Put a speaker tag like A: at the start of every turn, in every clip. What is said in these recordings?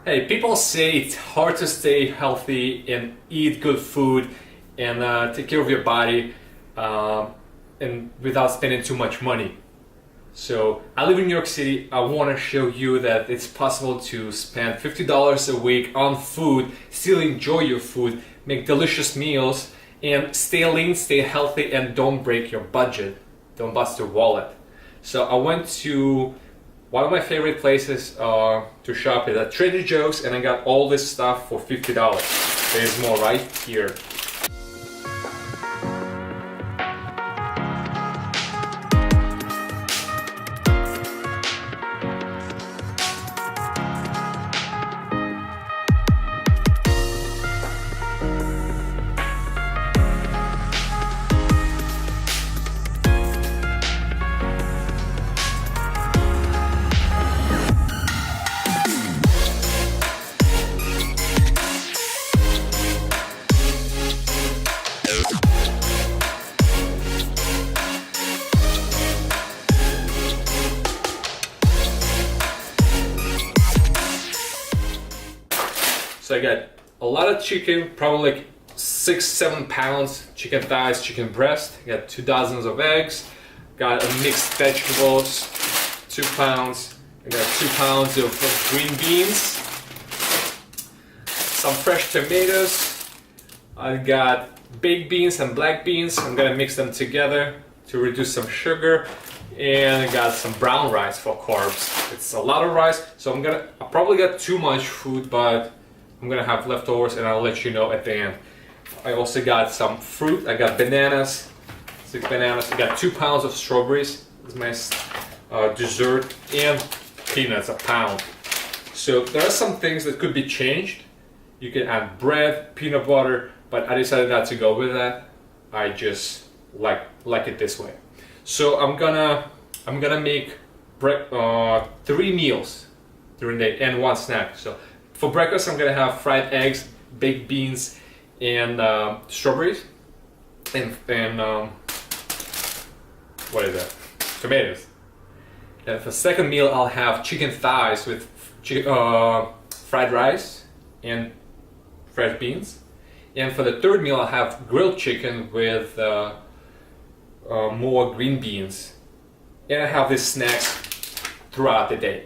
A: Hey, people say it's hard to stay healthy and eat good food and take care of your body and without spending too much money. So I live in New York City. I want to show you that it's possible to spend $50 a week on food, still enjoy your food, make delicious meals, and stay lean, stay healthy, and don't break your budget. Don't bust your wallet. So I went to one of my favorite places to shop is at Trader Joe's, and I got all this stuff for $50. There's more right here. So I got a lot of chicken, probably like 6-7 pounds chicken thighs, chicken breast. I got 2 dozens of eggs. Got a mixed vegetables, 2 pounds. I got 2 pounds of green beans, some fresh tomatoes. I got baked beans and black beans. I'm gonna mix them together to reduce some sugar. And I got some brown rice for carbs. It's a lot of rice, so I probably got too much food, but I'm gonna have leftovers and I'll let you know at the end. I also got some fruit. I got bananas, 6 bananas. I got 2 pounds of strawberries. It's my dessert, and peanuts, a pound. So there are some things that could be changed. You can add bread, peanut butter, but I decided not to go with that. I just like it this way. So I'm gonna make 3 meals during the day and 1 snack. So for breakfast, I'm gonna have fried eggs, baked beans, and strawberries, and what is that? Tomatoes. And for second meal, I'll have chicken thighs with fried rice and fresh beans. And for the third meal, I'll have grilled chicken with more green beans. And I have these snacks throughout the day.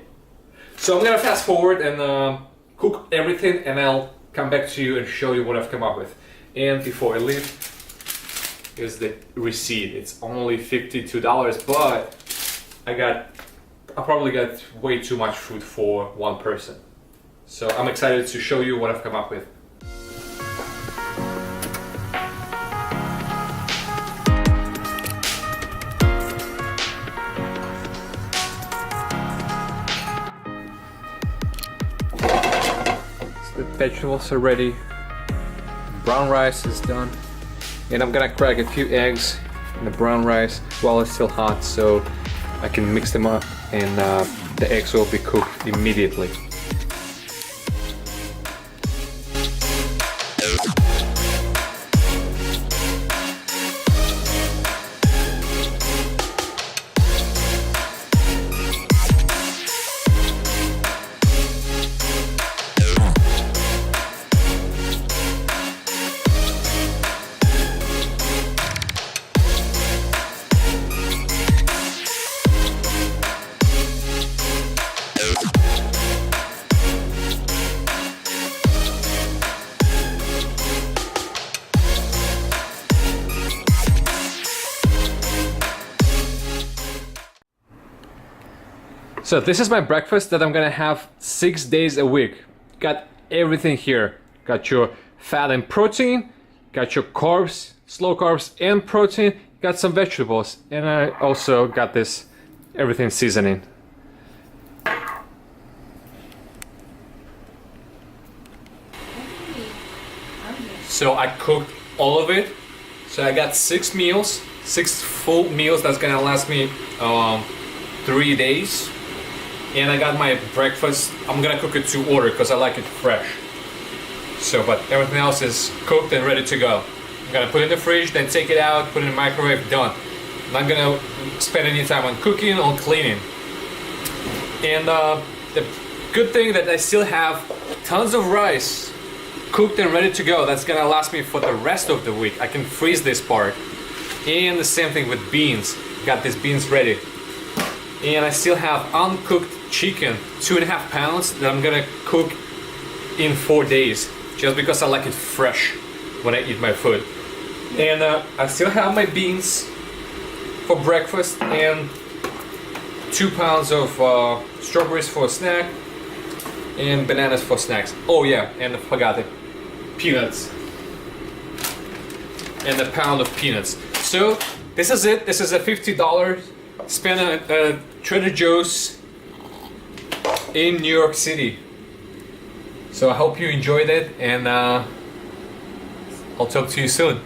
A: So I'm gonna fast forward and cook everything, and I'll come back to you and show you what I've come up with. And before I leave, here's the receipt. It's only $52, but I probably got way too much food for one person. So I'm excited to show you what I've come up with. The vegetables are ready, brown rice is done, and I'm gonna crack a few eggs in the brown rice while it's still hot so I can mix them up, and the eggs will be cooked immediately. So this is my breakfast that I'm gonna have 6 days a week. Got everything here. Got your fat and protein, got your carbs, slow carbs and protein, got some vegetables, and I also got this everything seasoning. So I cooked all of it. So I got 6 meals, 6 full meals that's gonna last me 3 days. And I got my breakfast. I'm gonna cook it to order because I like it fresh. So, but everything else is cooked and ready to go. I'm gonna put it in the fridge, then take it out, put it in the microwave, done. I'm not gonna spend any time on cooking or cleaning. And the good thing that I still have Tons of rice, cooked and ready to go. That's gonna last me for the rest of the week. I can freeze this part. And the same thing with beans. Got these beans ready. And I still have uncooked chicken, 2.5 pounds, that I'm gonna cook in 4 days. Just because I like it fresh when I eat my food. And I still have my beans for breakfast and 2 pounds of strawberries for a snack and bananas for snacks. Oh yeah, and I forgot it, peanuts. And a pound of peanuts. So this is it. This is a $50 spent at Trader Joe's in New York City. So I hope you enjoyed it, and I'll talk to you soon.